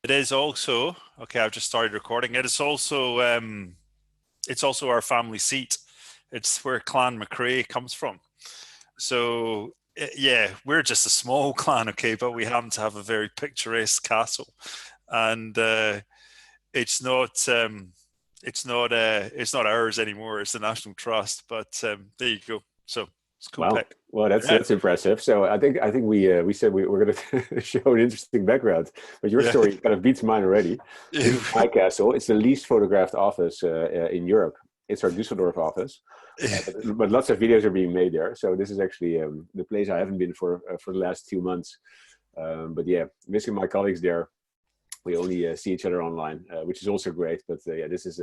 It is also, okay, I've just started recording. It's also our family seat. It's where Clan McRae comes from. So yeah, we're just a small clan, okay, but we happen to have a very picturesque castle, and it's not ours anymore. It's the National Trust, but there you go. So it's a cool Wow. pick. Well, Yeah, that's impressive. So I think we said we're going to show an interesting background, but your yeah. story kind of beats mine already. This is my castle. It's the least photographed office in Europe. It's our Düsseldorf office, but lots of videos are being made there. So this is actually the place I haven't been for the last 2 months. But yeah, missing my colleagues there. We only see each other online, which is also great. But yeah, this is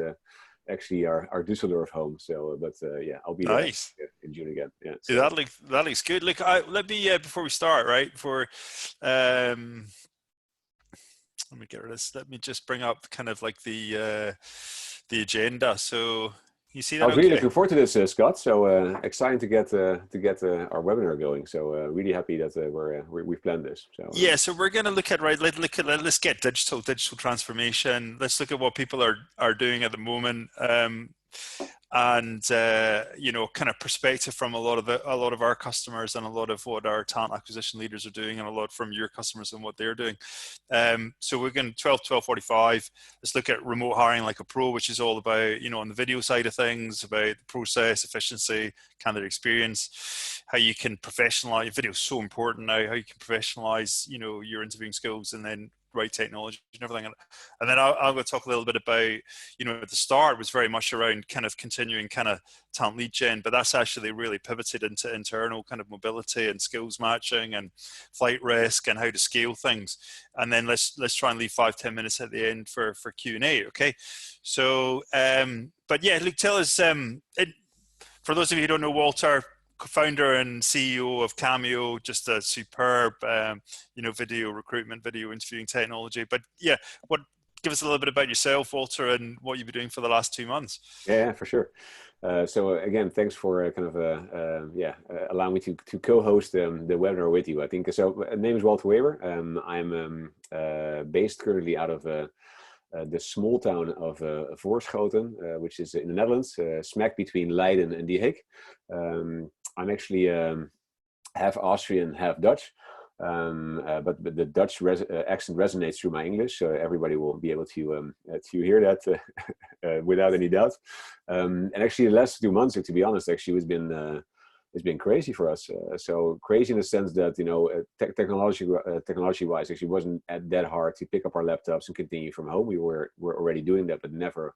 actually our Düsseldorf home. So, but yeah, I'll be there Nice. in June again. Yeah. Yeah, So that looks good. Look, let me before we start, right? Um, let me get rid of this. Let me just bring up kind of like the agenda. So you see I that was really okay? looking forward to this, Scott. So exciting to get our webinar going. So really happy that we've planned this. So Yeah, so we're going to look at let's get digital transformation. Let's look at what people are doing at the moment, and kind of perspective from a lot of our customers and a lot of what our talent acquisition leaders are doing, and a lot from your customers and what they're doing. So we're going 12:45. Let's look at remote hiring like a pro, which is all about on the video side of things, about the process efficiency, candidate experience, how you can professionalize. Video is so important now. How you can professionalize your interviewing skills, and then right technology and everything. And then I'm going to talk a little bit about, at the start was very much around kind of continuing kind of talent lead gen, but that's actually really pivoted into internal kind of mobility and skills matching and flight risk and how to scale things. And then let's try and leave 5-10 minutes at the end for Q&A. Okay. So, but yeah, Luke, tell us, for those of you who don't know Walter, co-founder and CEO of Cammio, just a superb, video recruitment, video interviewing technology. But yeah, give us a little bit about yourself, Walter, and what you've been doing for the last 2 months. yeah, for sure. So again, thanks for allowing me to co-host the webinar with you. I think so. My name is Walter Hueber. I'm based currently out of the small town of Voorschoten, which is in the Netherlands, smack between Leiden and The Hague. I'm actually half Austrian, half Dutch. But the Dutch accent resonates through my English, so everybody will be able to hear that without any doubt. And actually, the last 2 months, to be honest, actually, it's been crazy for us. So crazy in the sense that technology-wise, actually wasn't that hard to pick up our laptops and continue from home. We're already doing that, but never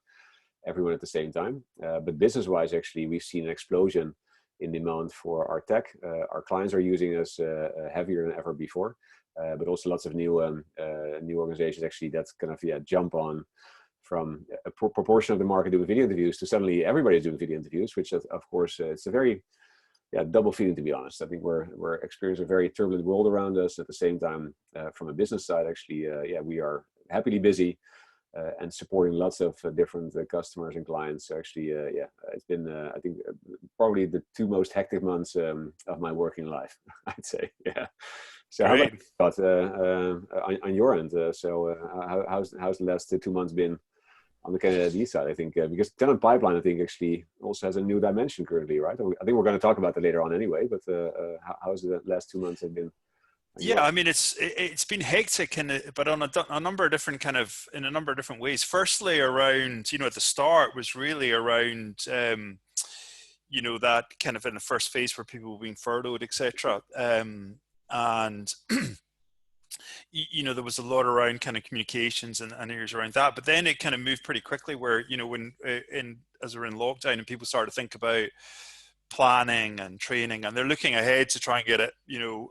everyone at the same time. But business-wise, actually, we've seen an explosion in demand for our tech. Our clients are using us heavier than ever before, but also lots of new organizations actually that's kind of jump on from a proportion of the market doing video interviews to suddenly everybody's doing video interviews, which of course it's a very double feeling, to be honest. I think we're experiencing a very turbulent world around us. At the same time, from a business side, actually, we are happily busy and supporting lots of different customers and clients. So actually, it's been, I think, probably the 2 most hectic months of my working life, I'd say. Yeah. So how about Great. you, Scott, on your end? How's the last 2 months been on the Candidate.ID side? I think because Talent Pipeline, I think, actually also has a new dimension currently, right? I think we're going to talk about that later on anyway. But how's the last 2 months have been on your Yeah, end? I mean it's been hectic, but on a number of different in a number of different ways. Firstly, around at the start was really around that kind of in the first phase where people were being furloughed, etc. And there was a lot around kind of communications and areas around that, but then it kind of moved pretty quickly where when as we're in lockdown and people started to think about planning and training, and they're looking ahead to try and get it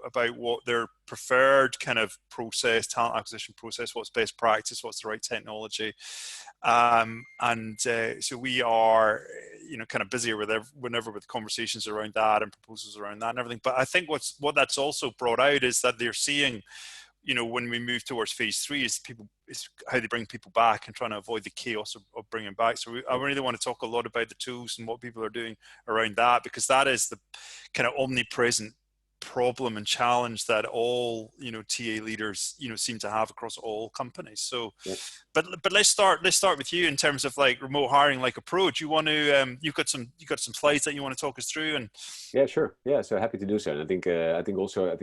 about what their preferred kind of process, talent acquisition process, what's best practice, what's the right technology. And so we are kind of busier with conversations around that and proposals around that and everything. But I think what that's also brought out is that they're seeing when we move towards phase 3 is how they bring people back and trying to avoid the chaos of bringing back. So I really want to talk a lot about the tools and what people are doing around that, because that is the kind of omnipresent problem and challenge that all, TA leaders, seem to have across all companies. So, Yeah. but let's start with you in terms of like remote hiring like approach. You want to, you've got some slides that you want to talk us through. And yeah, sure. Yeah, so happy to do so. And I think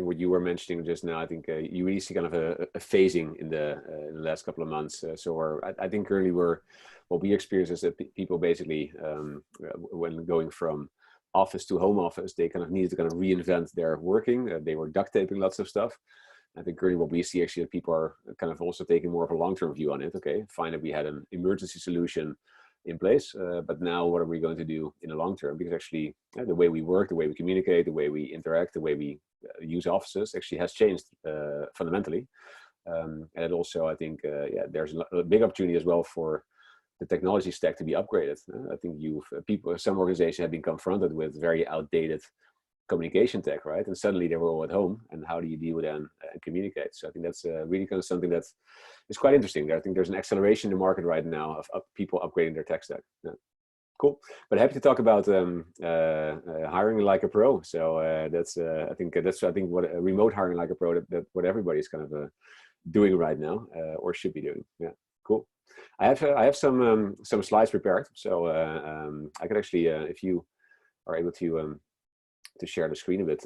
what you were mentioning just now, I think you really see kind of a phasing in the last couple of months. I think currently what we experience is that people basically, when going from office to home office, they kind of needed to kind of reinvent their working. They were duct taping lots of stuff. I think currently what we see actually that people are kind of also taking more of a long-term view on it. Okay, fine that we had an emergency solution in place, but now what are we going to do in the long term? Because actually the way we work, the way we communicate, the way we interact, the way we use offices actually has changed fundamentally. And it also, I think, there's a big opportunity as well for the technology stack to be upgraded. I think some organizations have been confronted with very outdated communication tech, right? And suddenly they were all at home, and how do you deal with that and communicate? So I think that's really kind of something that is quite interesting. I think there's an acceleration in the market right now of people upgrading their tech stack. Yeah. Cool, but happy to talk about hiring like a pro. So I think what remote hiring like a pro that what everybody's kind of doing right now or should be doing. Yeah, cool. I have some slides prepared, so I could actually, if you are able to share the screen a bit,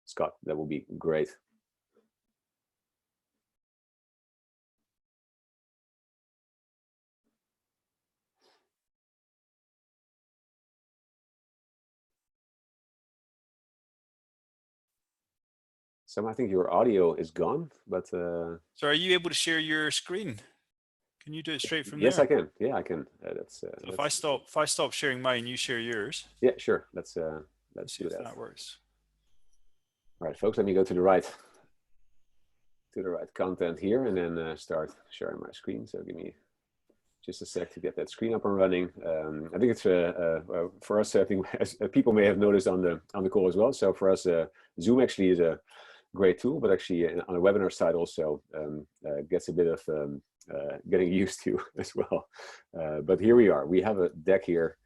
Scott, that would be great. So I think your audio is gone, but so are you able to share your screen? Can you do it straight from yes, there? I can. Yeah, I can. So if I stop sharing mine, you share yours. Yeah, sure. Let's see do if that. that works. All right, folks. Let me go to the right content here, and then start sharing my screen. So give me just a sec to get that screen up and running. I think it's for us. I think as people may have noticed on the call as well. So for us, Zoom actually is a great tool, but actually on the webinar side also gets a bit of getting used to as well. But here we are. We have a deck here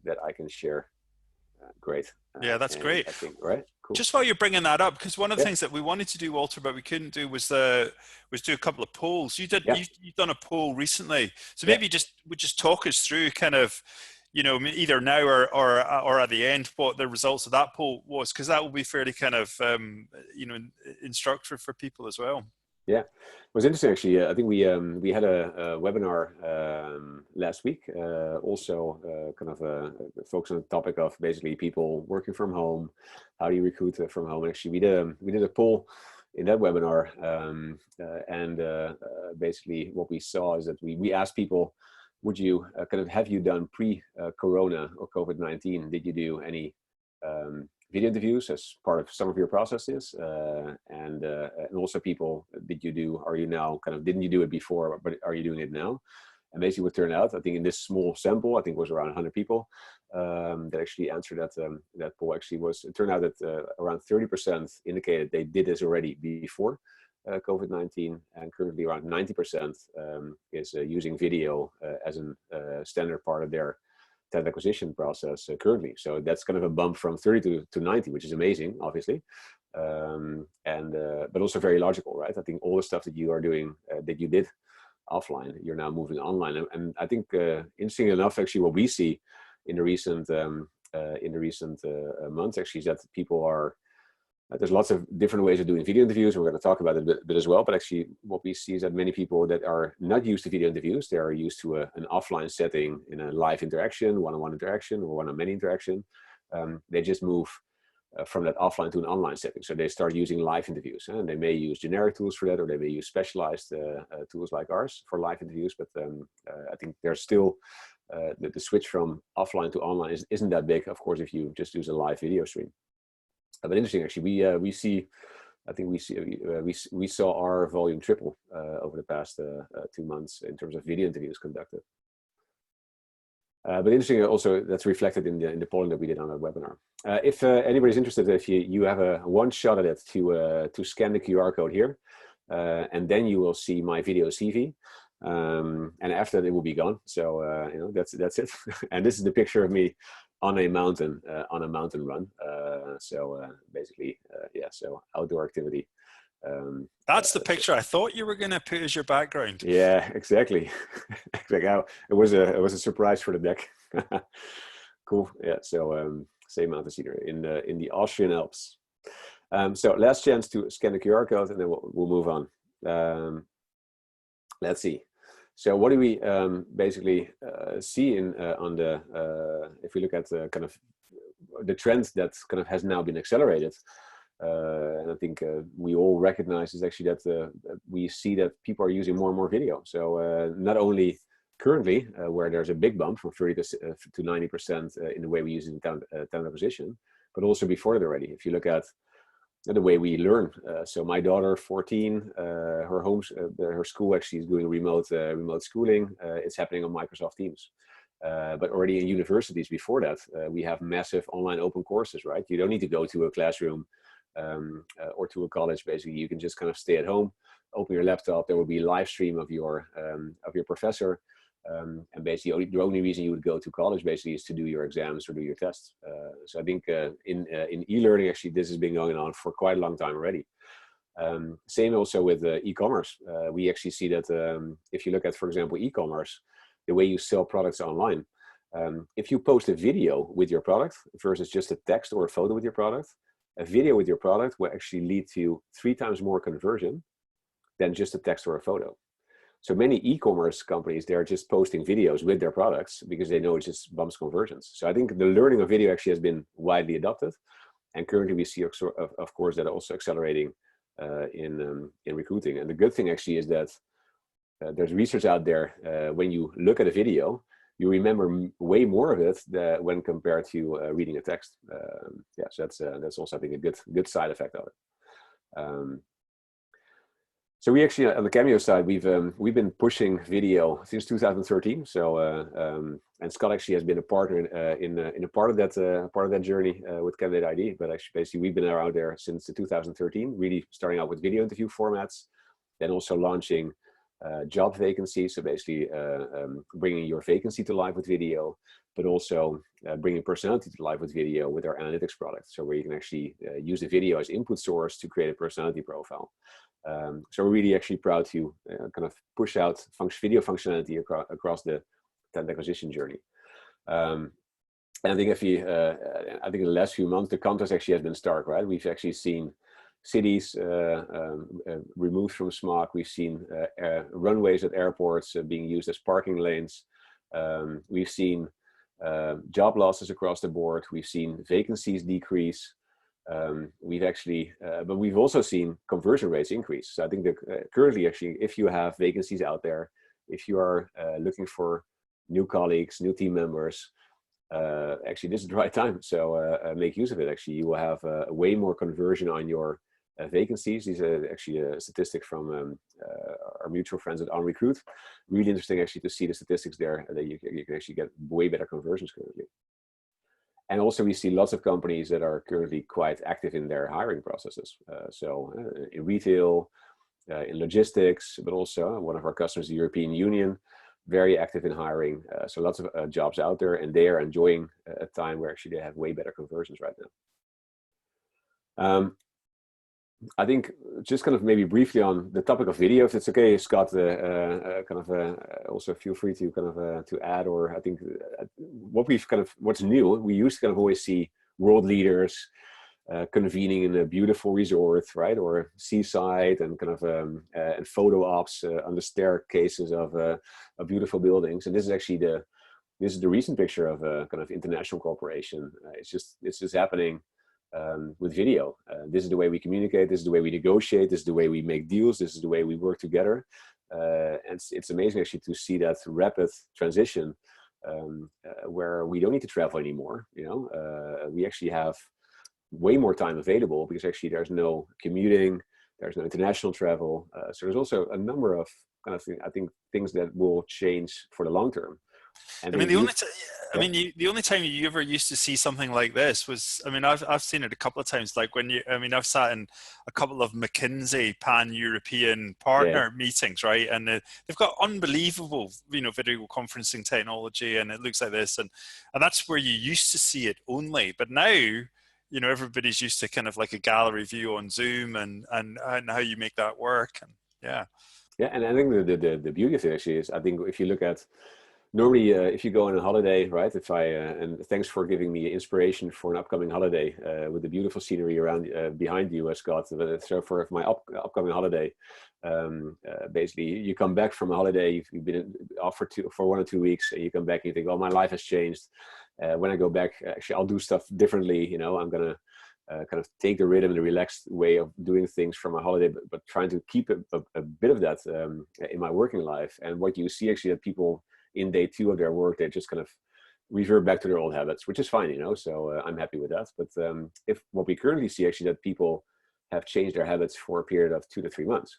that I can share. Great. Yeah, that's great. I think, right? Cool. Just while you're bringing that up, because one of the things that we wanted to do, Walter, but we couldn't do was do a couple of polls. You've done a poll recently, so maybe just talk us through kind of, either now or at the end what the results of that poll was, because that will be fairly kind of instructive for people as well. Yeah, it was interesting actually. I think we had a webinar last week, also kind of focused on the topic of basically people working from home. How do you recruit from home? And actually, we did a poll in that webinar, and basically what we saw is that we asked people, would you have you done pre-corona or COVID-19? Did you do any video interviews as part of some of your processes, and also people, didn't you do it before, but are you doing it now? And basically what turned out, I think in this small sample, I think it was around 100 people that actually answered that poll. It turned out that around 30% indicated they did this already before COVID-19, and currently around 90% is using video as a standard part of their talent acquisition process currently. So that's kind of a bump from 30 to 90, which is amazing, obviously, but also very logical, right? I think all the stuff that you are doing that you did offline, you're now moving online, and I think interestingly enough, actually, what we see in the recent months actually is that people are. There's lots of different ways of doing video interviews. We're going to talk about it a bit as well. But actually, what we see is that many people that are not used to video interviews, they are used to an offline setting in a live interaction, one-on-one interaction, or one-on-many interaction. They just move from that offline to an online setting. So they start using live interviews, and they may use generic tools for that, or they may use specialized tools like ours for live interviews. But I think there's still the switch from offline to online isn't that big, of course, if you just use a live video stream. But interesting, actually, we saw our volume triple over the past 2 months in terms of video interviews conducted. But interesting, also that's reflected in the polling that we did on that webinar. If anybody's interested, if you have one shot at it to scan the QR code here, and then you will see my video CV, and after that it will be gone. So that's it. And this is the picture of me on a mountain run. Basically, yeah, so outdoor activity. That's the picture I thought you were going to put as your background. Yeah, exactly. Exactly. It was a surprise for the deck. Cool. Yeah. So same mountain scenery in the Austrian Alps. So last chance to scan the QR code, and then we'll move on. Let's see. So what do we basically see in on the if we look at kind of the trend that kind of has now been accelerated, and I think we all recognize is actually that we see that people are using more and more video. So not only currently where there's a big bump from 30 to 90% in the way we use it in talent acquisition, but also before that already. If you look at the way we learn. So my daughter, 14, her school actually is doing remote schooling. It's happening on Microsoft Teams. But already in universities before that, we have massive online open courses, right? You don't need to go to a classroom or to a college. Basically, you can just kind of stay at home, open your laptop. There will be a live stream of your professor. And basically the only reason you would go to college basically is to do your exams or do your tests. So I think in e-learning, actually, this has been going on for quite a long time already. Same also with e-commerce. We actually see that if you look at, for example, e-commerce, the way you sell products online, if you post a video with your product versus just a text or a photo with your product, a video with your product will actually lead to 3 times more conversion than just a text or a photo. So many e-commerce companies, they're just posting videos with their products because they know it just bumps conversions. So I think the learning of video actually has been widely adopted. And currently we see, of course, that also accelerating in recruiting. And the good thing actually is that there's research out there. When you look at a video, you remember way more of it when compared to reading a text. Yeah, so that's also, I think, a good side effect of it. So we actually, on the Cammio side, we've been pushing video since 2013. So and Scott actually has been a partner in a part of that journey with Candidate.ID. But actually, basically, we've been around there since 2013, really starting out with video interview formats, then also launching job vacancies. So basically, bringing your vacancy to life with video, but also bringing personality to life with video with our analytics product. So where you can actually use the video as input source to create a personality profile. So we're really actually proud to kind of push out video functionality across the talent acquisition journey. And I think I think in the last few months, the contrast actually has been stark, right? We've actually seen cities removed from smog. We've seen runways at airports being used as parking lanes. We've seen job losses across the board. We've seen vacancies decrease. We've actually, but we've also seen conversion rates increase. So I think that currently, actually, if you have vacancies out there, if you are looking for new colleagues, new team members, actually, this is the right time. So make use of it. Actually, you will have way more conversion on your vacancies. These are actually a statistic from our mutual friends at OnRecruit. Really interesting, actually, to see the statistics there that you can actually get way better conversions currently. And also we see lots of companies that are currently quite active in their hiring processes. So in retail, in logistics, but also one of our customers, the European Union, very active in hiring. So lots of jobs out there, and they are enjoying a time where actually they have way better conversions right now. I think just kind of maybe briefly on the topic of video, if it's okay, Scott, also feel free to kind of to add, or I think what's new, we used to kind of always see world leaders convening in a beautiful resort, right, or seaside, and kind of and photo ops on the staircases of beautiful buildings. And this is actually this is the recent picture of a kind of international corporation. It's just happening with video. This is the way we communicate, this is the way we negotiate, this is the way we make deals, this is the way we work together. And it's amazing actually to see that rapid transition where we don't need to travel anymore. You know, we actually have way more time available because actually there's no commuting, there's no international travel. So there's also a number of kind of, I think, things that will change for the long term. And I they mean, the only use, t- I yeah, mean, the only time you ever used to see something like this was, I mean, I've seen it a couple of times. Like when you, I mean, I've sat in a couple of McKinsey pan-European yeah, partner meetings, right? And they've got unbelievable, video conferencing technology, and it looks like this, and that's where you used to see it only. But now, everybody's used to kind of like a gallery view on Zoom, and how you make that work, and yeah. yeah. And I think the beauty of it actually is, I think if you look at normally, if you go on a holiday, right? If I and thanks for giving me inspiration for an upcoming holiday with the beautiful scenery around behind you, Scott. But so for my upcoming holiday, basically, you come back from a holiday, you've been off for 1 or 2 weeks, and you come back and you think, "Oh, my life has changed." When I go back, actually, I'll do stuff differently. I'm gonna kind of take the rhythm and the relaxed way of doing things from my holiday, but trying to keep a bit of that in my working life. And what you see actually that people in day 2 of their work, they just kind of revert back to their old habits, which is fine, so I'm happy with that. But if what we currently see actually that people have changed their habits for a period of 2 to 3 months,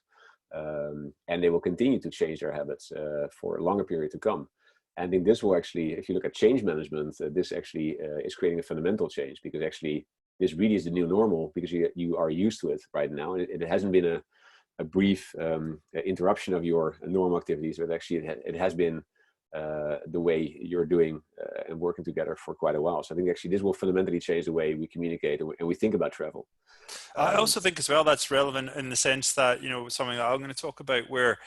and they will continue to change their habits for a longer period to come. And I think this will actually, if you look at change management, this actually is creating a fundamental change, because actually this really is the new normal, because you are used to it right now. And it hasn't been a brief interruption of your normal activities, but actually it has been the way you're doing and working together for quite a while. So I think actually this will fundamentally change the way we communicate and we think about travel. I also think as well that's relevant in the sense that, something that I'm going to talk about where,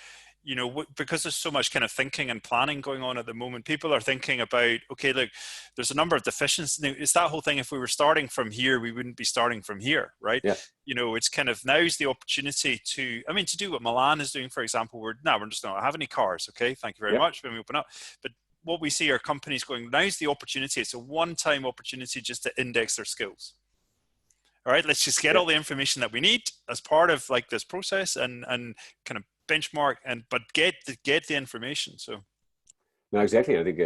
because there's so much kind of thinking and planning going on at the moment, people are thinking about, okay, look, there's a number of deficiencies. It's that whole thing. If we were starting from here, we wouldn't be starting from here, right? Yeah. It's kind of, now's the opportunity to do what Milan is doing, for example. We're just not have any cars. Okay. Thank you very much when we open up. But what we see are companies going, now's the opportunity. It's a one-time opportunity just to index their skills. All right, let's just get all the information that we need as part of like this process and kind of benchmark but get the information. So no, exactly. I think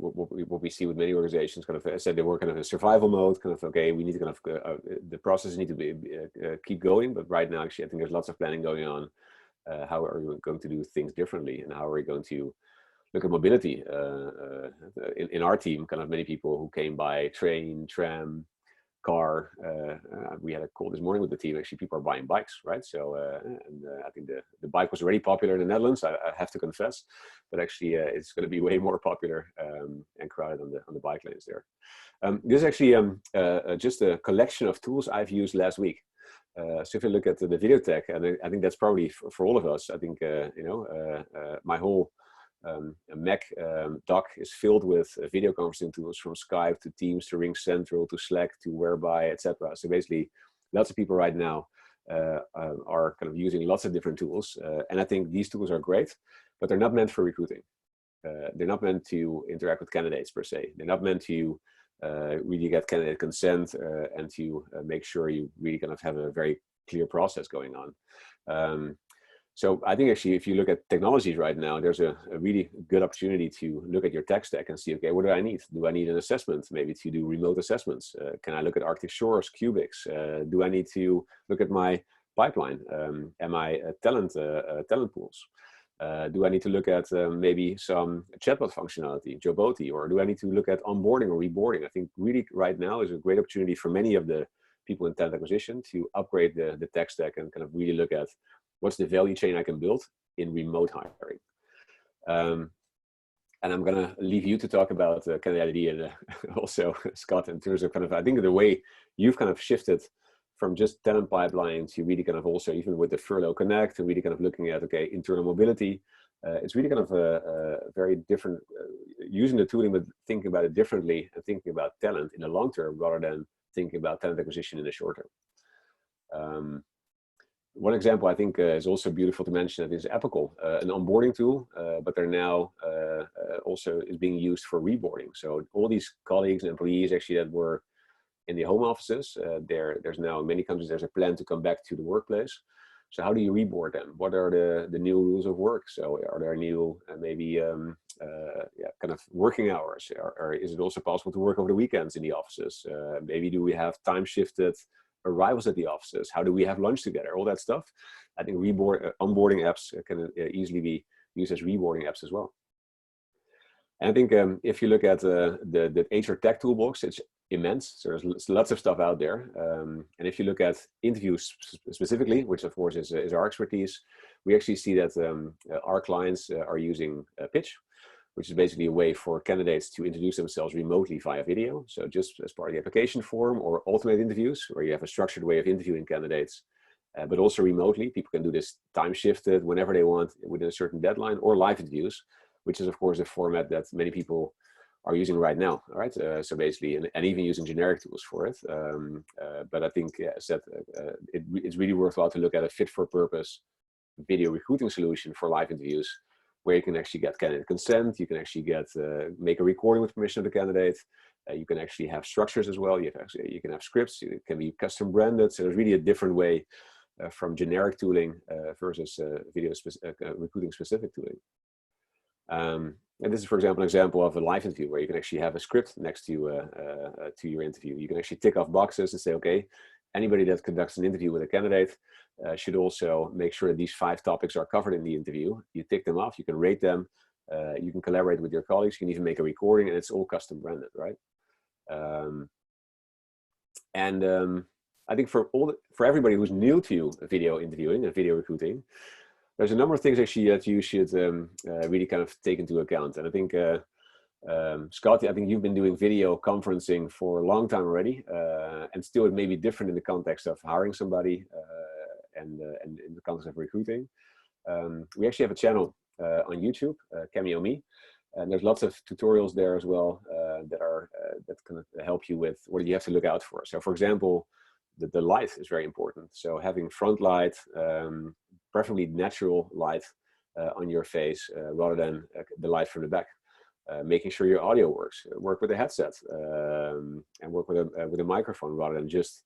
what we see with many organizations, kind of, as I said, they were kind of in survival mode, kind of, okay, we need to kind of the process need to be keep going. But right now, actually, I think there's lots of planning going on. How are we going to do things differently, and how are we going to look at mobility? In our team, kind of many people who came by train, tram, car. We had a call this morning with the team. Actually, people are buying bikes, right? So, I think the bike was already popular in the Netherlands. I have to confess, but actually, it's going to be way more popular and crowded on the bike lanes there. This is actually just a collection of tools I've used last week. So if you look at the video tech, and I think that's probably for all of us. I think my whole Mac dock is filled with video conferencing tools, from Skype to Teams to Ring Central to Slack to Whereby, etc. So basically, lots of people right now are kind of using lots of different tools, and I think these tools are great, but they're not meant for recruiting. They're not meant to interact with candidates per se. They're not meant to really get candidate consent and to make sure you really kind of have a very clear process going on. So I think actually, if you look at technologies right now, there's a really good opportunity to look at your tech stack and see, okay, what do I need? Do I need an assessment, maybe to do remote assessments? Can I look at Arctic Shores, Cubics? Do I need to look at my pipeline? Am I talent pools? Do I need to look at maybe some chatbot functionality, Joboti, or do I need to look at onboarding or reboarding? I think really right now is a great opportunity for many of the people in talent acquisition to upgrade the tech stack and kind of really look at what's the value chain I can build in remote hiring. And I'm going to leave you to talk about Candidate.ID and also Scott, in terms of kind of, I think the way you've kind of shifted from just talent pipeline to really kind of also, even with the Furlough Connect, and really kind of looking at, okay, internal mobility. It's really kind of a very different, using the tooling, but thinking about it differently and thinking about talent in the long term rather than thinking about talent acquisition in the short term. One example I think is also beautiful to mention is Apical, an onboarding tool, but they're now also is being used for reboarding. So all these colleagues and employees actually that were in the home offices, there's now in many countries there's a plan to come back to the workplace. So how do you reboard them? What are the new rules of work? So are there new maybe kind of working hours? Or is it also possible to work over the weekends in the offices? Maybe do we have time shifted arrivals at the offices? How do we have lunch together? All that stuff. I think onboarding apps can easily be used as reboarding apps as well. And I think if you look at the HR tech toolbox, it's immense. So there's lots of stuff out there. And if you look at interviews specifically, which of course is our expertise, we actually see that our clients are using Pitch, which is basically a way for candidates to introduce themselves remotely via video. So just as part of the application form, or automated interviews, where you have a structured way of interviewing candidates, but also remotely. People can do this time shifted whenever they want within a certain deadline, or live interviews, which is of course a format that many people are using right now. All right, so basically, and even using generic tools for it. But I think it's really worthwhile to look at a fit for purpose video recruiting solution for live interviews, where you can actually get candidate consent, you can actually get make a recording with permission of the candidate. You can actually have structures as well. You can have scripts. It can be custom branded. So there's really a different way from generic tooling versus recruiting specific tooling. And this is, for example, an example of a live interview where you can actually have a script next to your interview. You can actually tick off boxes and say, okay, anybody that conducts an interview with a candidate should also make sure that these 5 topics are covered in the interview. You tick them off, you can rate them, you can collaborate with your colleagues, you can even make a recording, and it's all custom branded, right? I think for everybody who's new to video interviewing and video recruiting, there's a number of things actually that you should really kind of take into account. And I think Scott, I think you've been doing video conferencing for a long time already, and still it may be different in the context of hiring somebody and in the context of recruiting. We actually have a channel on YouTube, Cammio Me, and there's lots of tutorials there as well that can help you with what you have to look out for. So, for example, the light is very important. So having front light, preferably natural light on your face rather than the light from the back. Making sure your audio works. Work with a headset and work with a microphone rather than just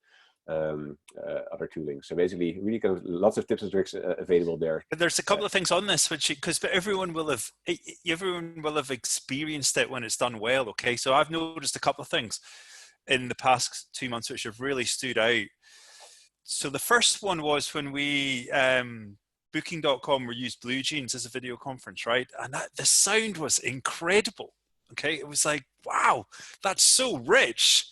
other tooling. So basically, really kind of lots of tips and tricks available there. There's a couple of things on this, which because everyone will have experienced it when it's done well. Okay, so I've noticed a couple of things in the past 2 months which have really stood out. So the first one was when we Booking.com used Blue Jeans as a video conference, right? And the sound was incredible. Okay, it was like, wow, that's so rich.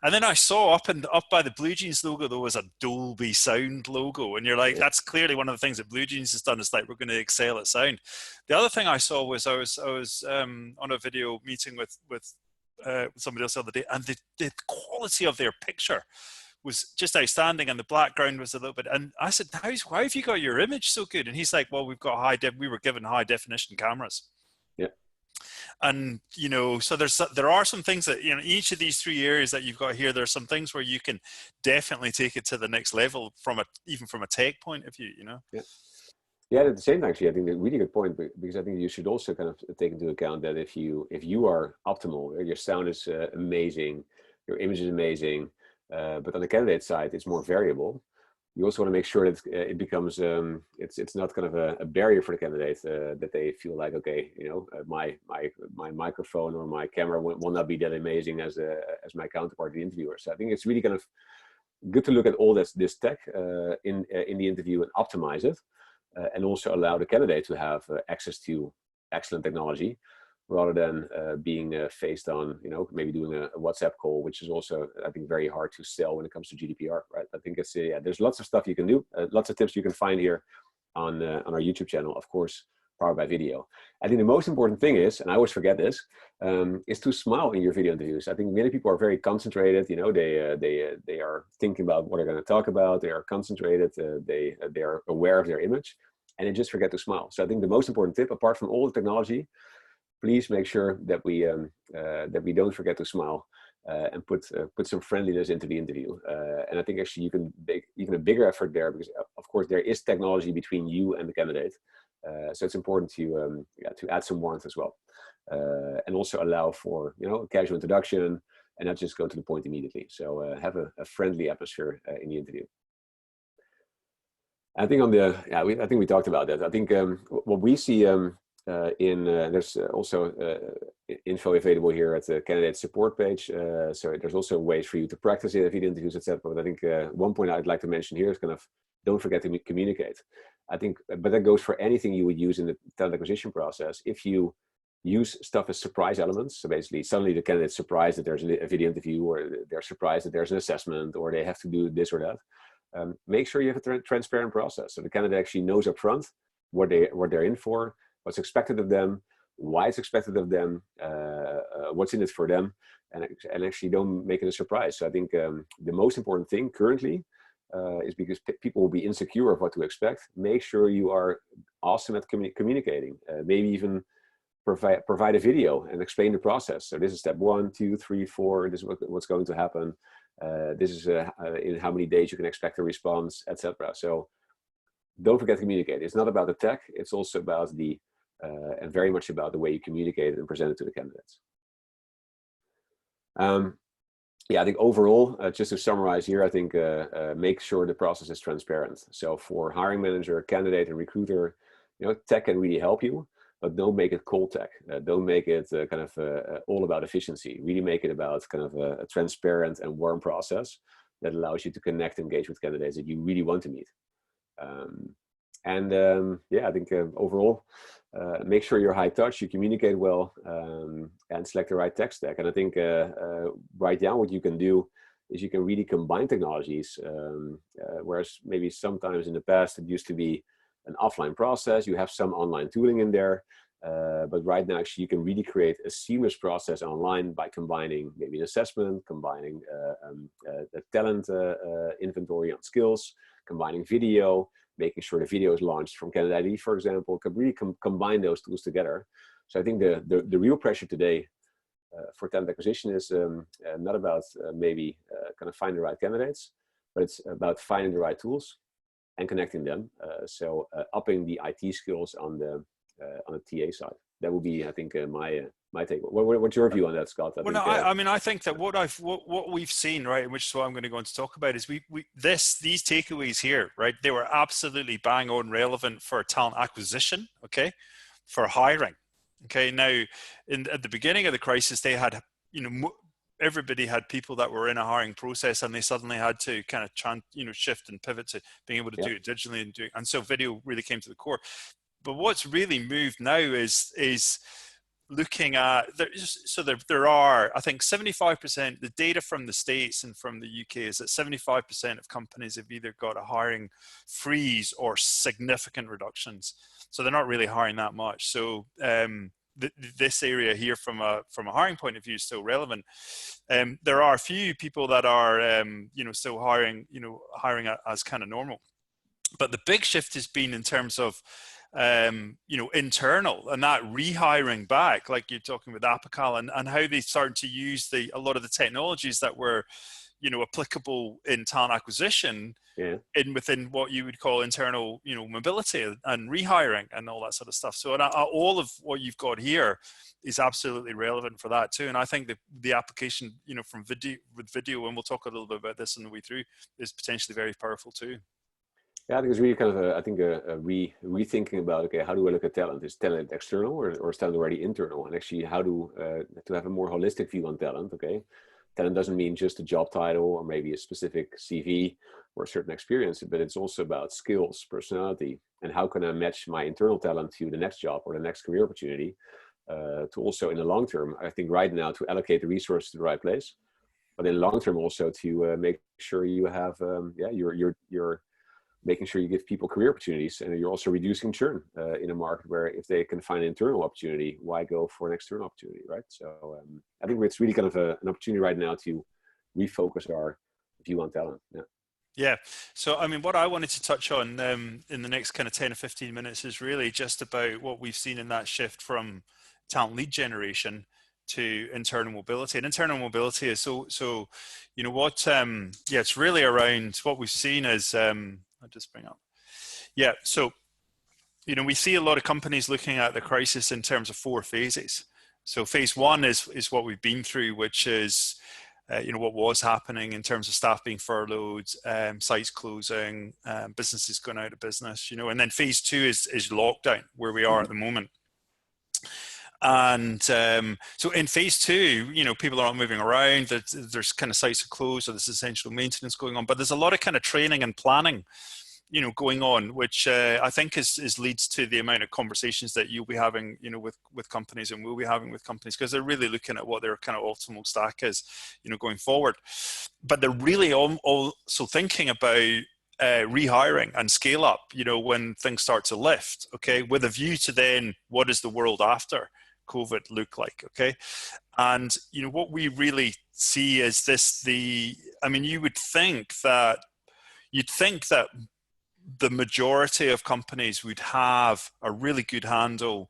And then I saw up by the Blue Jeans logo, there was a Dolby sound logo. And you're like, that's clearly one of the things that Blue Jeans has done, is like, we're going to excel at sound. The other thing I saw was I was on a video meeting with somebody else the other day, and the quality of their picture was just outstanding, and the background was a little bit. And I said, "Why have you got your image so good?" And he's like, "Well, we were given high definition cameras." Yeah. And so there are some things that each of these 3 areas that you've got here. There are some things where you can definitely take it to the next level even from a tech point of view. Yeah. Yeah, at the same time, actually, I think a really good point, because I think you should also kind of take into account that if you are optimal, your sound is amazing, your image is amazing, but on the candidate side, it's more variable. You also want to make sure that it becomes it's not kind of a barrier for the candidate, that they feel like, okay, my microphone or my camera will not be that amazing as my counterpart, the interviewer. So I think it's really kind of good to look at all this tech in the interview and optimize it. And also allow the candidate to have access to excellent technology, rather than being faced on, maybe doing a WhatsApp call, which is also, I think, very hard to sell when it comes to GDPR, right? I think it's there's lots of stuff you can do, lots of tips you can find here on our YouTube channel, of course, powered by video. I think the most important thing is, and I always forget this, is to smile in your video interviews. I think many people are very concentrated. They are thinking about what they're going to talk about. They are concentrated. They are aware of their image, and they just forget to smile. So I think the most important tip, apart from all the technology, please make sure that we don't forget to smile and put some friendliness into the interview. And I think actually you can make even a bigger effort there, because of course there is technology between you and the candidate. So it's important to add some warmth as well, and also allow for a casual introduction and not just go to the point immediately. So have a friendly atmosphere in the interview. I think I think we talked about that. I think what we see there's also info available here at the candidate support page. So there's also ways for you to practice video interviews, etc. But I think one point I'd like to mention here is kind of don't forget to communicate. I think, but that goes for anything you would use in the talent acquisition process. If you use stuff as surprise elements. So basically, suddenly the candidate's surprised that there's a video interview, or they're surprised that there's an assessment, or they have to do this or that. Make sure you have a transparent process, so the candidate actually knows up front what they're in for, what's expected of them, why it's expected of them, what's in it for them, and actually don't make it a surprise. So I think the most important thing currently is, because people will be insecure of what to expect, make sure you are awesome at communicating. Maybe even provide a video and explain the process. So this is step 1, 2, 3, 4. This is what's going to happen. This is in how many days you can expect a response, etc. So don't forget to communicate. It's not about the tech. It's also about and very much about the way you communicate and present it to the candidates. Yeah, I think overall, just to summarize here, I think make sure the process is transparent. So for hiring manager, candidate, and recruiter, tech can really help you, but don't make it cold tech. Don't make it kind of all about efficiency. Really make it about kind of a transparent and warm process that allows you to connect, engage with candidates that you really want to meet. Yeah, I think overall, make sure you're high touch, you communicate well, and select the right tech stack. And I think right now what you can do is you can really combine technologies, whereas maybe sometimes in the past it used to be an offline process. You have some online tooling in there, but right now actually you can really create a seamless process online by combining maybe an assessment, combining the talent inventory on skills, combining video, making sure the video is launched from Candidate.ID, for example. Can really combine those tools together. So I think the real pressure today for talent acquisition is not about maybe kind of finding the right candidates, but it's about finding the right tools and connecting them. So upping the IT skills on the TA side. That would be, I think, my take. What's your view on that, Scott? I mean, I think that what we've seen, right, which is what I'm going to go on to talk about, is these takeaways here, right, they were absolutely bang on relevant for talent acquisition, okay, for hiring, okay. Now, at the beginning of the crisis, they had, everybody had people that were in a hiring process, and they suddenly had to kind of shift and pivot to being able to do it digitally, and so video really came to the core. But what's really moved now is looking at, there are, I think 75%, the data from the States and from the UK is that 75% of companies have either got a hiring freeze or significant reductions. So they're not really hiring that much. So this area here from a hiring point of view is still relevant. There are a few people that are, still hiring as kind of normal. But the big shift has been in terms of internal, and that rehiring back, like you're talking with Apical, and how they started to use a lot of the technologies that were, applicable in talent acquisition, within what you would call internal, mobility and rehiring and all that sort of stuff. So all of what you've got here is absolutely relevant for that too. And I think the application, from video, and we'll talk a little bit about this on the way through, is potentially very powerful too. Yeah, I think it's really kind of a rethinking about, okay, how do I look at talent? Is talent external or is talent already internal? And actually how to have a more holistic view on talent, okay? Talent doesn't mean just a job title or maybe a specific CV or a certain experience, but it's also about skills, personality, and how can I match my internal talent to the next job or the next career opportunity, to also in the long term, I think right now, to allocate the resources to the right place, but in the long term also to make sure you have, you're making sure you give people career opportunities, and you're also reducing churn in a market where if they can find an internal opportunity, why go for an external opportunity, right? So I think it's really kind of an opportunity right now to refocus our view on talent. Yeah. So, I mean, what I wanted to touch on in the next kind of 10 or 15 minutes is really just about what we've seen in that shift from talent lead generation to internal mobility. And internal mobility is it's really around what we've seen as, I'll just bring up. Yeah. So, we see a lot of companies looking at the crisis in terms of 4 phases. So phase 1 is what we've been through, which is, what was happening in terms of staff being furloughed, sites closing, businesses going out of business, and then phase 2 is lockdown, where we are at the moment. And so in phase 2, people aren't moving around. There's kind of sites are closed, so there's essential maintenance going on. But there's a lot of kind of training and planning going on, which I think is leads to the amount of conversations that you'll be having, with companies, and we'll be having with companies, because they're really looking at what their kind of optimal stack is, going forward. But they're really also thinking about rehiring and scale up, when things start to lift, okay, with a view to then what does the world after COVID look like, okay? And, what we really see is this, you'd think that the majority of companies would have a really good handle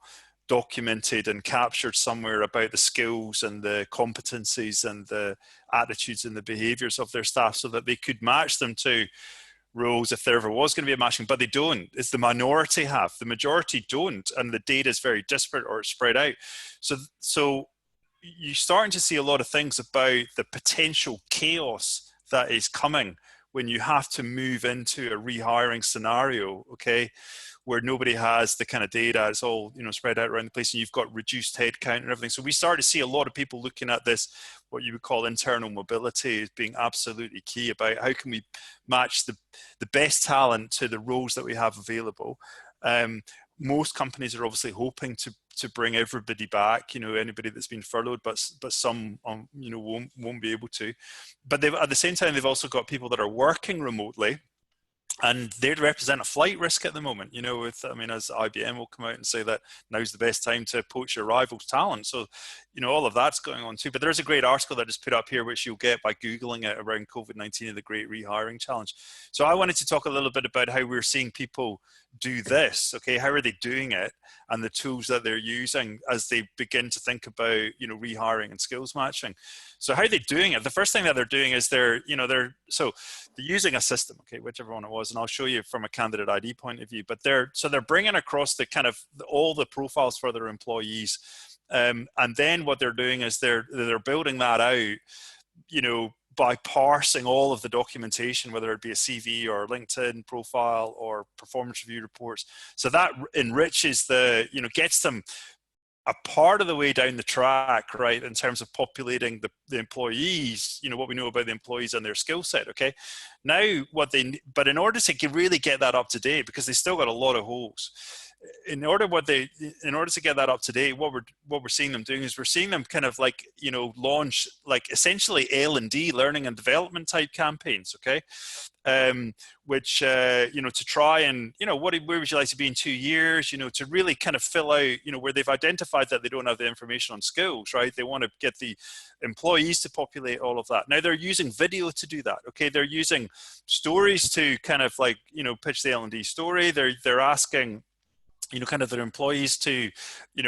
documented and captured somewhere about the skills and the competencies and the attitudes and the behaviors of their staff, so that they could match them to roles if there ever was going to be a matching. But they don't. It's the minority have. The majority don't, and the data is very disparate or spread out. So you're starting to see a lot of things about the potential chaos that is coming when you have to move into a rehiring scenario, okay, where nobody has the kind of data, it's all, spread out around the place, and you've got reduced headcount and everything. So we start to see a lot of people looking at this, what you would call internal mobility, as being absolutely key about how can we match the best talent to the roles that we have available. Most companies are obviously hoping to bring everybody back, anybody that's been furloughed, but some won't be able to. But at the same time, they've also got people that are working remotely, and they represent a flight risk at the moment, as IBM will come out and say that now's the best time to poach your rivals' talent. So, all of that's going on too. But there's a great article that is put up here, which you'll get by Googling it, around COVID-19 and the Great Rehiring Challenge. So I wanted to talk a little bit about how we're seeing people do this, okay? How are they doing it, and the tools that they're using as they begin to think about, rehiring and skills matching. So how are they doing it? The first thing that they're doing is they're using a system, okay, whichever one it was, and I'll show you from a Candidate.ID point of view. But they're bringing across the kind of all the profiles for their employees, and then what they're doing is they're building that out, by parsing all of the documentation, whether it be a CV or a LinkedIn profile or performance review reports. So that enriches gets them a part of the way down the track, right, in terms of populating the employees, what we know about the employees and their skill set, okay? Now, but in order to really get that up to date, because they still got a lot of holes, in order to get that up to date, what we're seeing them doing is we're seeing them kind of like, launch like essentially L&D, learning and development type campaigns, okay? Which, to try and, where would you like to be in 2 years, to really kind of fill out, where they've identified that they don't have the information on skills, right? They want to get the employees to populate all of that. Now they're using video to do that, okay? They're using stories to kind of like, pitch the L&D story. They're asking, kind of their employees to,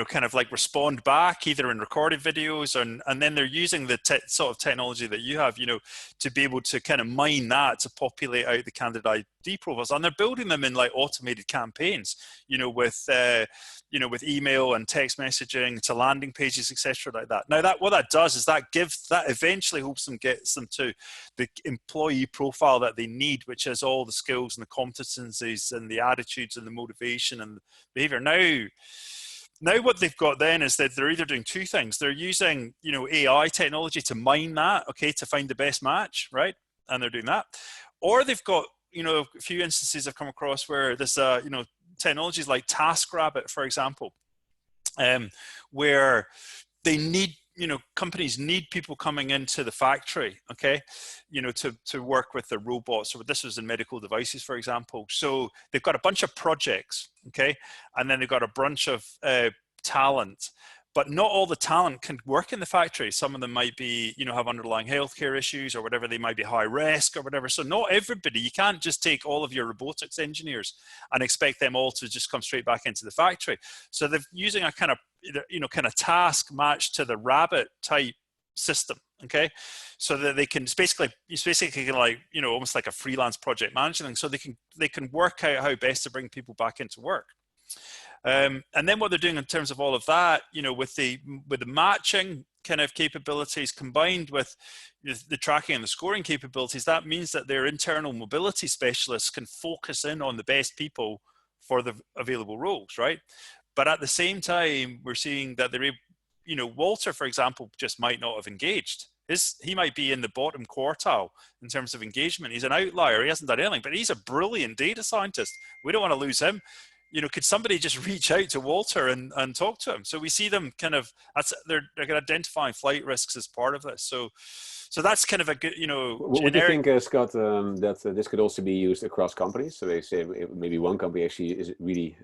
kind of like respond back either in recorded videos, and then they're using the sort of technology that you have, to be able to kind of mine that to populate out the Candidate ID profiles. And they're building them in like automated campaigns, with email and text messaging to landing pages, etc. like that. Now what that does is that eventually gets them to the employee profile that they need, which has all the skills and the competencies and the attitudes and the motivation and behavior. Now what they've got then is that they're either doing two things. They're using, AI technology to mine that, okay, to find the best match, right? And they're doing that. Or they've got, a few instances I've come across where there's, technologies like TaskRabbit, for example, where they need, companies need people coming into the factory, okay, to work with the robots. So this was in medical devices, for example. So they've got a bunch of projects, okay, and then they've got a bunch of talent, but not all the talent can work in the factory. Some of them might be, have underlying healthcare issues or whatever. They might be high risk or whatever. So not everybody, you can't just take all of your robotics engineers and expect them all to just come straight back into the factory. So they're using a kind of task match to the rabbit type system, okay, so that it's basically like, almost like a freelance project management. So they can work out how best to bring people back into work. And then what they're doing in terms of all of that, with the matching kind of capabilities combined with the tracking and the scoring capabilities, that means that their internal mobility specialists can focus in on the best people for the available roles, right? But at the same time, we're seeing that Walter, for example, just might not have engaged, He might be in the bottom quartile in terms of engagement. He's an outlier. He hasn't done anything, but he's a brilliant data scientist. We don't want to lose him. Could somebody just reach out to Walter and talk to him? So we see them kind of, they're identifying flight risks as part of this. So that's kind of a good, Would you think, Scott, that this could also be used across companies? So they say maybe one company actually is really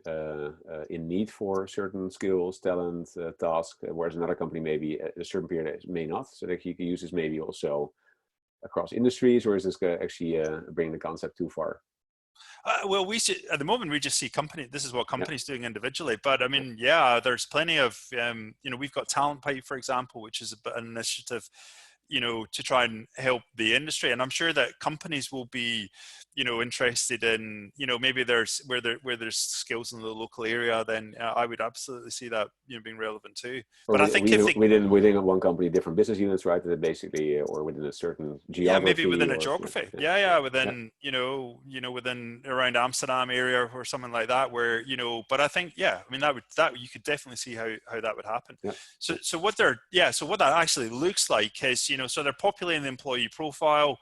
in need for certain skills, talent, task, whereas another company maybe at a certain period may not. So that you can use this maybe also across industries, or is this actually bringing the concept too far? Well, at the moment we just see this is what companies doing individually. But I mean, yeah, there's plenty of, we've got Talent Pipe, for example, which is an initiative to try and help the industry. And I'm sure that companies will be, interested in, maybe where there's skills in the local area, then I would absolutely see that, being relevant too. Or but I think within one company, different business units, right? That basically, or within a certain geography. Yeah, maybe within a geography. Within, within around Amsterdam area or something like that, where, but I think, I mean, that you could definitely see how that would happen. Yeah. So what that actually looks like is, so they're populating the employee profile,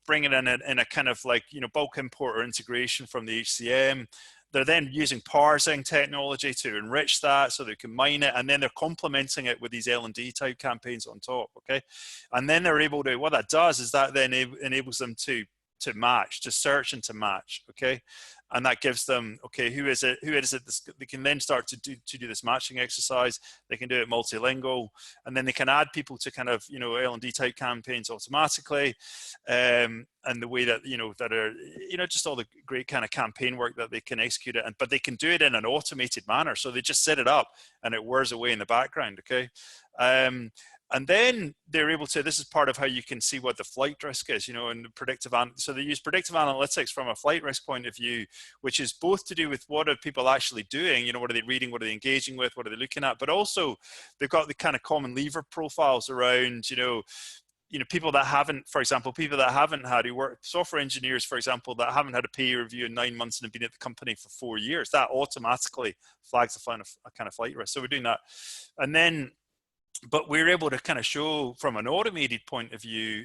bringing in a kind of like, bulk import or integration from the HCM. They're then using parsing technology to enrich that so they can mine it, and then they're complementing it with these L&D type campaigns on top, okay? And then they're able to, what that does is that then enables them to match, to search and to match, okay? And that gives them, okay, who is it? They can then start to do this matching exercise. They can do it multilingual, and then they can add people to kind of, L&D type campaigns automatically. And the way that, that are, just all the great kind of campaign work that they can execute it. But they can do it in an automated manner. So they just set it up and it whirs away in the background, okay? And then they're able to, this is part of how you can see what the flight risk is, and so they use predictive analytics from a flight risk point of view, which is both to do with what are people actually doing, what are they reading, what are they engaging with, what are they looking at, but also they've got the kind of common lever profiles around, people that haven't, for example, people that haven't had, who work, software engineers, for example, that haven't had a pay review in 9 months and have been at the company for 4 years, that automatically flags a kind of flight risk. So we're doing that. And then, but we're able to kind of show from an automated point of view,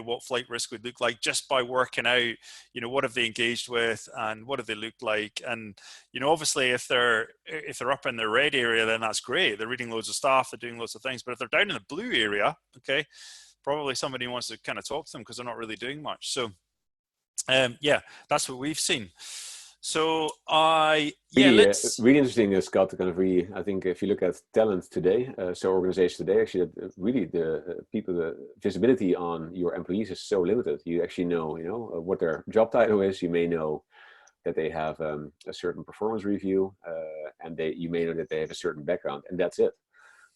what flight risk would look like just by working out, what have they engaged with and what have they looked like. And, obviously if they're up in the red area, then that's great. They're reading loads of stuff, they're doing loads of things. But if they're down in the blue area, okay, probably somebody wants to kind of talk to them because they're not really doing much. So, that's what we've seen. So really interesting, Scott, to kind of I think if you look at talent today, so organizations today, actually, really the people, the visibility on your employees is so limited. You actually know, what their job title is. You may know that they have a certain performance review, and you may know that they have a certain background, and that's it.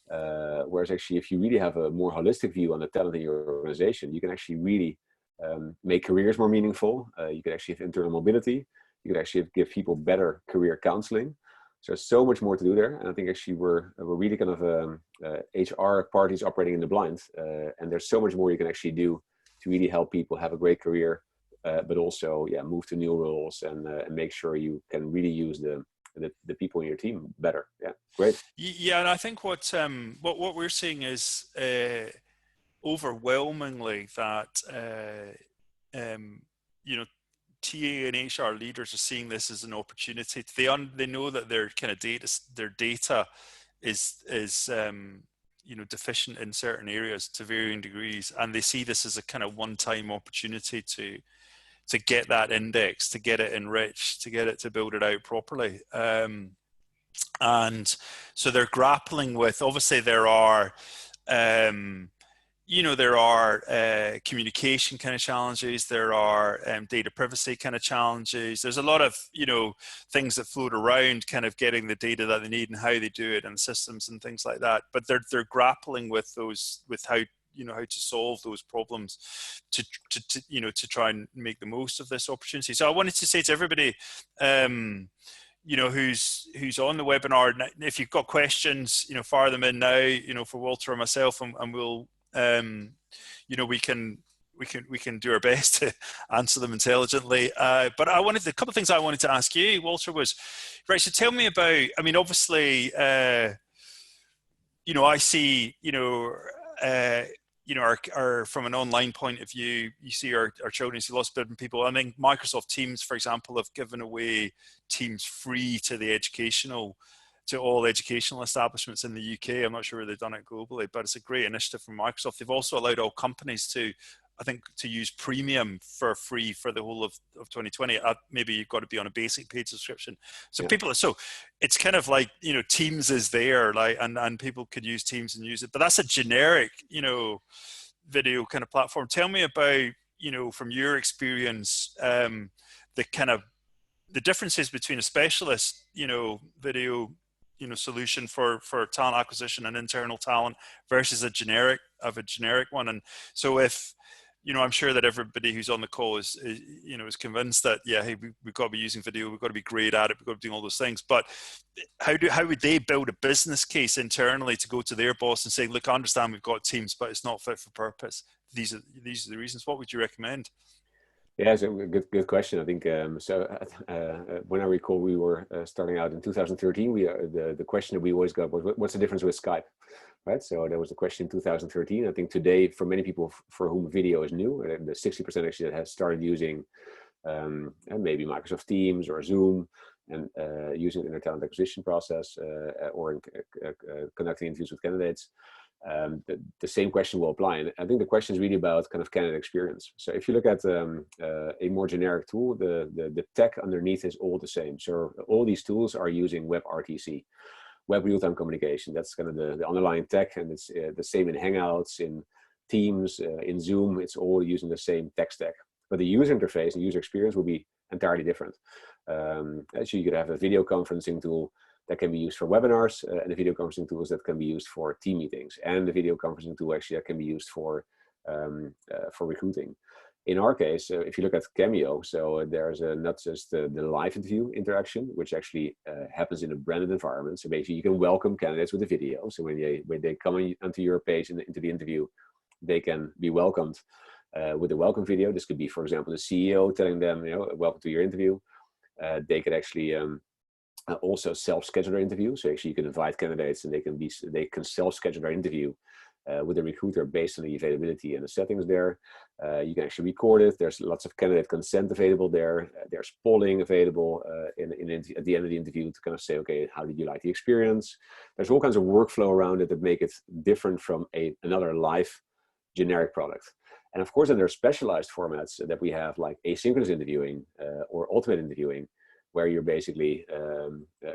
Whereas actually, if you really have a more holistic view on the talent in your organization, you can actually really make careers more meaningful. You can actually have internal mobility. You could actually give people better career counseling. So there's so much more to do there. And I think actually we're really kind of HR parties operating in the blind. And there's so much more you can actually do to really help people have a great career, but also move to new roles and make sure you can really use the people in your team better. Yeah, great. Yeah, and I think what we're seeing is overwhelmingly that TA and HR leaders are seeing this as an opportunity. They know that their kind of data is deficient in certain areas to varying degrees, and they see this as a kind of one-time opportunity to get that index, to get it enriched, to build it out properly. And so they're grappling with, obviously there are communication kind of challenges. There are data privacy kind of challenges. There's a lot of, things that float around kind of getting the data that they need and how they do it and systems and things like that. But they're grappling with those, with how to solve those problems to try and make the most of this opportunity. So I wanted to say to everybody, who's on the webinar, if you've got questions, fire them in now, for Walter or myself, and we'll, we can do our best to answer them intelligently. But a couple of things I wanted to ask you, Walter, was, right, so tell me about, I mean, obviously, I see, you know, our from an online point of view, you see our children, you see lots of different people. I think Microsoft Teams, for example, have given away Teams free to all educational establishments in the UK. I'm not sure where they've done it globally, but it's a great initiative from Microsoft. They've also allowed all companies to, I think, to use premium for free for the whole of 2020. Maybe you've got to be on a basic paid subscription. So so it's kind of like, you know, Teams is there, like, and people could use Teams and use it, but that's a generic, you know, video kind of platform. Tell me about, you know, from your experience, the kind of the differences between a specialist, you know, video, you know, solution for talent acquisition and internal talent versus a generic one. And so if, you know, I'm sure that everybody who's on the call is you know, is convinced that, yeah, hey, we've got to be using video, we've got to be great at it, we've got to be doing all those things. But how would they build a business case internally to go to their boss and say, look, I understand we've got Teams, but it's not fit for purpose. These are the reasons. What would you recommend? Yeah, it's a good question. I think when I recall, we were starting out in 2013. The question that we always got was, what's the difference with Skype, right? So that was the question in 2013. I think today, for many people for whom video is new, the 60% actually that has started using and maybe Microsoft Teams or Zoom, and using it in their talent acquisition process or in conducting interviews with candidates. The same question will apply. And I think the question is really about kind of candidate experience. So if you look at a more generic tool, the tech underneath is all the same. So all these tools are using WebRTC, web real-time communication. That's kind of the underlying tech, and it's the same in Hangouts, in Teams, in Zoom. It's all using the same tech stack. But the user interface and user experience will be entirely different. Actually, you could have a video conferencing tool that can be used for webinars, and the video conferencing tools that can be used for team meetings, and the video conferencing tool actually that can be used for recruiting. In our case, if you look at Cammio, so there's not just the live interview interaction, which actually happens in a branded environment. So basically, you can welcome candidates with a video. So when they come onto your page and into the interview, they can be welcomed with a welcome video. This could be, for example, the CEO telling them, you know, welcome to your interview. They could actually also self-schedule their interview. So actually you can invite candidates and they can self-schedule their interview with a recruiter based on the availability and the settings there. You can actually record it. There's lots of candidate consent available there. There's polling available at the end of the interview to kind of say, okay, how did you like the experience? There's all kinds of workflow around it that make it different from another live generic product. And of course, then there are specialized formats that we have, like asynchronous interviewing or automated interviewing, where you're basically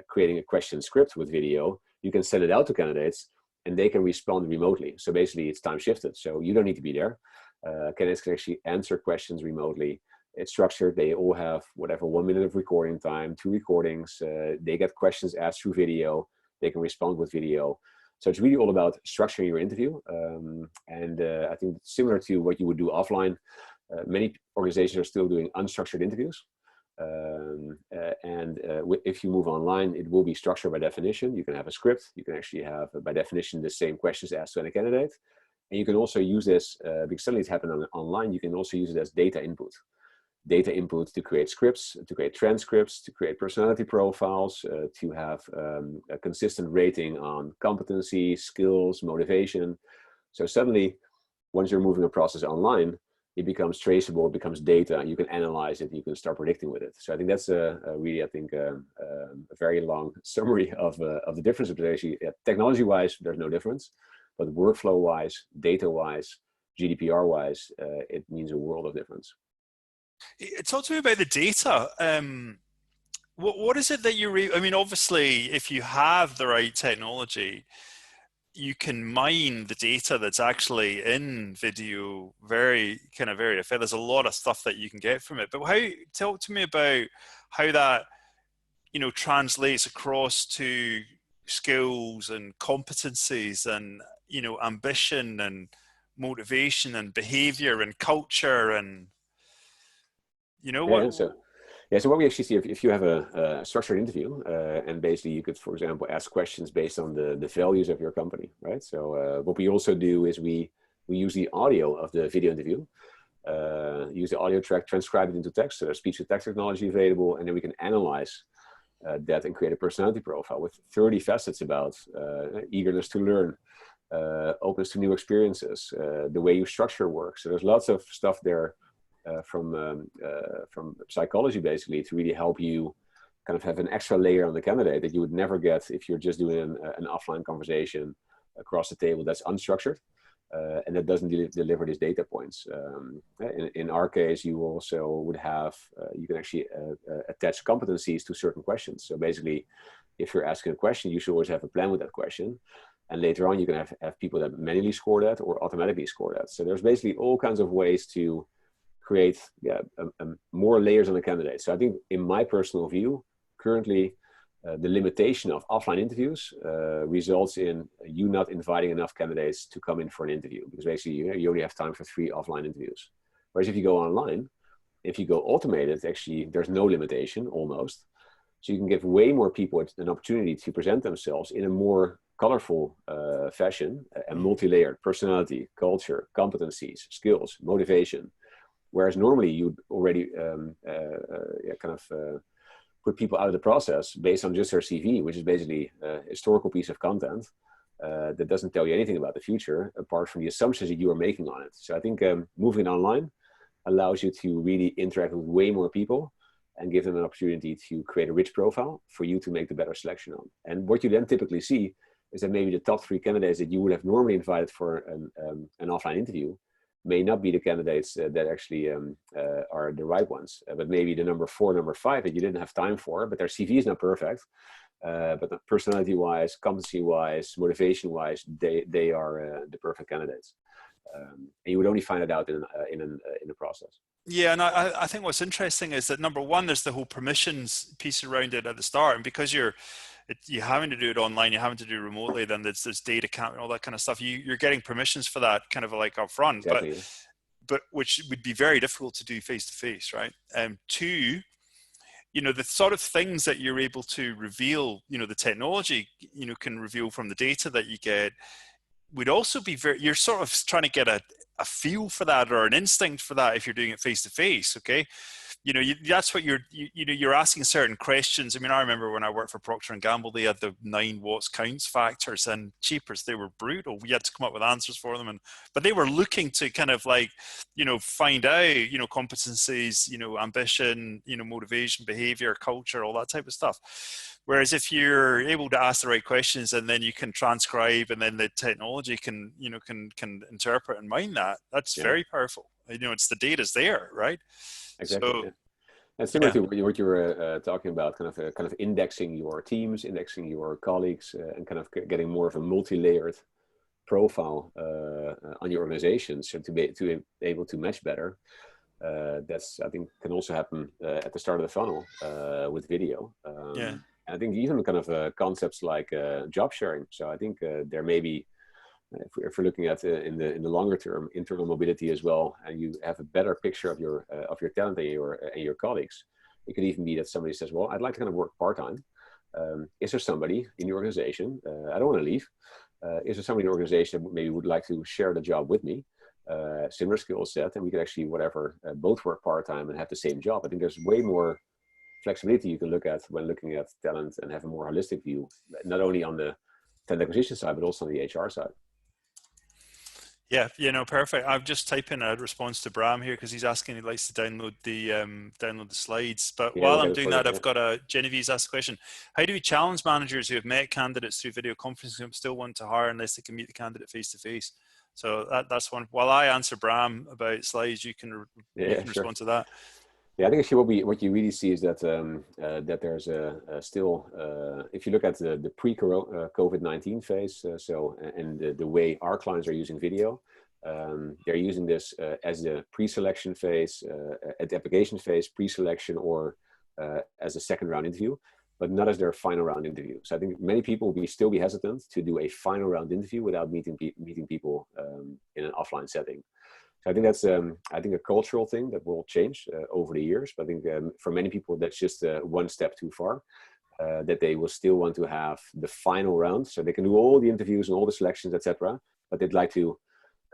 creating a question script with video. You can send it out to candidates and they can respond remotely. So basically it's time shifted. So you don't need to be there. Candidates can actually answer questions remotely. It's structured. They all have whatever 1 minute of recording time, 2 recordings. They get questions asked through video. They can respond with video. So it's really all about structuring your interview. I think similar to what you would do offline, many organizations are still doing unstructured interviews. If you move online, it will be structured by definition. You can have a script. You can actually have, by definition, the same questions asked to any candidate. And you can also use this, because suddenly it's happened online, you can also use it as data input. Data input to create scripts, to create transcripts, to create personality profiles, to have a consistent rating on competency, skills, motivation. So suddenly, once you're moving a process online, it becomes traceable, it becomes data, you can analyze it, you can start predicting with it. So I think that's really, I think, a very long summary of the differences. Actually, technology-wise, there's no difference, but workflow-wise, data-wise, GDPR-wise, it means a world of difference. Talk to me about the data. What is it that I mean, obviously, if you have the right technology, you can mine the data that's actually in video very effective. There's a lot of stuff that you can get from it. But talk to me about how that, you know, translates across to skills and competencies and, you know, ambition and motivation and behavior and culture and, you know, so what we actually see, if you have a structured interview, and basically you could, for example, ask questions based on the values of your company, right? So what we also do is we use the audio of the video interview, use the audio track, transcribe it into text. So there's speech-to-text technology available, and then we can analyze that and create a personality profile with 30 facets about eagerness to learn, openness to new experiences, the way you structure work. So there's lots of stuff there from psychology, basically, to really help you kind of have an extra layer on the candidate that you would never get if you're just doing an offline conversation across the table that's unstructured. And that doesn't deliver these data points. In our case, you also would have, you can actually attach competencies to certain questions. So basically, if you're asking a question, you should always have a plan with that question. And later on, you can have people that manually score that or automatically score that. So there's basically all kinds of ways to create more layers on the candidate. So I think in my personal view, currently, the limitation of offline interviews results in you not inviting enough candidates to come in for an interview, because basically you only have time for 3 offline interviews. Whereas if you go online, if you go automated, actually there's no limitation almost. So you can give way more people an opportunity to present themselves in a more colorful fashion and multi-layered: personality, culture, competencies, skills, motivation. Whereas normally you'd already put people out of the process based on just their CV, which is basically a historical piece of content that doesn't tell you anything about the future apart from the assumptions that you are making on it. So I think moving online allows you to really interact with way more people and give them an opportunity to create a rich profile for you to make the better selection on. And what you then typically see is that maybe the top 3 candidates that you would have normally invited for an offline interview may not be the candidates that actually are the right ones, but maybe the number 4, number 5 that you didn't have time for, but their CV is not perfect, but personality-wise, competency-wise, motivation-wise, they are the perfect candidates. And you would only find it out in a process. Yeah, and I think what's interesting is that number 1, there's the whole permissions piece around it at the start, and because you're having to do it online, you're having to do it remotely, then there's data count and all that kind of stuff. You're getting permissions for that kind of like up front, exactly. but which would be very difficult to do face to face, right? 2, the sort of things that you're able to reveal, the technology, can reveal from the data that you get, would also be you're sort of trying to get a feel for that or an instinct for that if you're doing it face to face. Okay. That's what you're asking certain questions. I mean, I remember when I worked for Procter and Gamble, they had the 9 Watts counts factors, and cheapers, they were brutal. We had to come up with answers for them, but they were looking to kind of like, find out, competencies, ambition, motivation, behavior, culture, all that type of stuff. Whereas if you're able to ask the right questions and then you can transcribe, and then the technology can interpret and mine that, that's very powerful. It's the data's there, right? Exactly. So, and similar to what you were talking about, kind of indexing your teams, indexing your colleagues, and kind of getting more of a multi-layered profile on your organization, so to be able to match better. That's, I think, can also happen at the start of the funnel with video. And I think even kind of concepts like job sharing. So I think there may be, if we're looking at in the longer term, internal mobility as well, and you have a better picture of your talent and your colleagues, it could even be that somebody says, "Well, I'd like to kind of work part-time. Is there somebody in your organization? I don't want to leave. Is there somebody in the organization that maybe would like to share the job with me? Similar skill set, and we could actually both work part-time and have the same job." I think there's way more flexibility you can look at when looking at talent and have a more holistic view, not only on the talent acquisition side, but also on the HR side. Yeah, perfect. I've just typed in a response to Bram here because he's asking, he likes to download the slides. But while I'm doing that, I've got Genevieve's asked a question: how do we challenge managers who have met candidates through video conferencing who still want to hire unless they can meet the candidate face to face? So that's one. While I answer Bram about slides, you can respond to that. Yeah, I think actually what you really see is that that there's still, if you look at the pre-COVID-19 phase, and the way our clients are using video, they're using this as the pre-selection phase, at the application phase, pre-selection, or as a second round interview, but not as their final round interview. So I think many people will still be hesitant to do a final round interview without meeting people in an offline setting. So I think that's a cultural thing that will change over the years. But I think for many people, that's just one step too far, that they will still want to have the final round. So they can do all the interviews and all the selections, etc. But they'd like to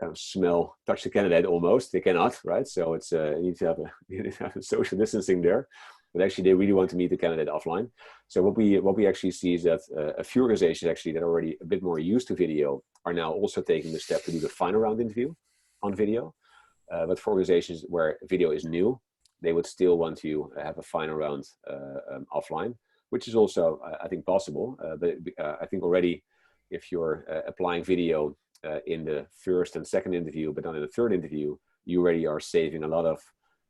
kind of touch the candidate almost. They cannot, right? So it's you need to have a social distancing there. but actually they really want to meet the candidate offline. So what we actually see is that a few organizations actually that are already a bit more used to video are now also taking the step to do the final round interview on video. But for organizations where video is new, they would still want to have a final round offline, which is also, I think, possible. But I think already, if you're applying video in the first and second interview, but not in the third interview, you already are saving a lot of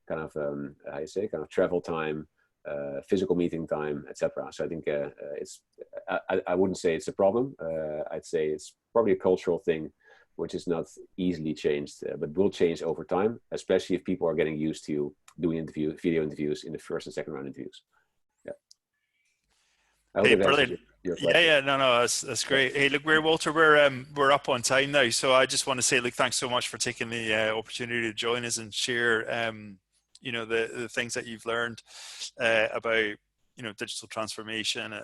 kind of, how you say, kind of travel time, physical meeting time, etc. So I think I wouldn't say it's a problem. I'd say it's probably a cultural thing, which is not easily changed, but will change over time, especially if people are getting used to doing video interviews in the first and second round interviews. Yeah. I hope Hey, that answers brilliant. your question. Yeah, no, that's great. Hey, look, Walter, we're up on time now, so I just want to say, look, thanks so much for taking the opportunity to join us and share, you know, the things that you've learned about, you know, digital transformation.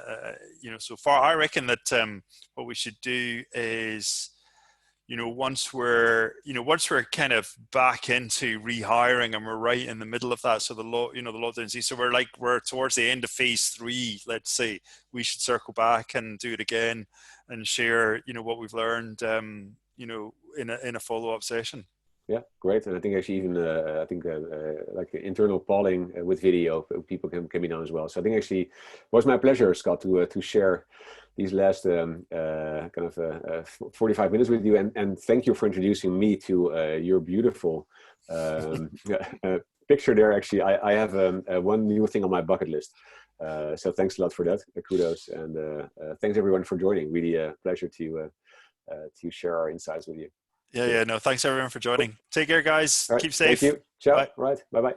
You know, so far, I reckon that what we should do is, you know, once we're kind of back into rehiring and we're right in the middle of that, so the lockdown, so we're towards the end of phase 3, let's say, we should circle back and do it again and share, you know, what we've learned, you know, in a follow-up session. Yeah, great. And I think actually even like internal polling with video, people can be done as well. So I think actually it was my pleasure, Scott, to share these last kind of 45 minutes with you, and thank you for introducing me to your beautiful picture there. Actually, I have one new thing on my bucket list. So thanks a lot for that. Kudos, and thanks everyone for joining. Really a pleasure to share our insights with you. Yeah, no, thanks everyone for joining. Take care, guys. All right, Keep safe. thank you. Ciao. Bye. All right. Bye-bye.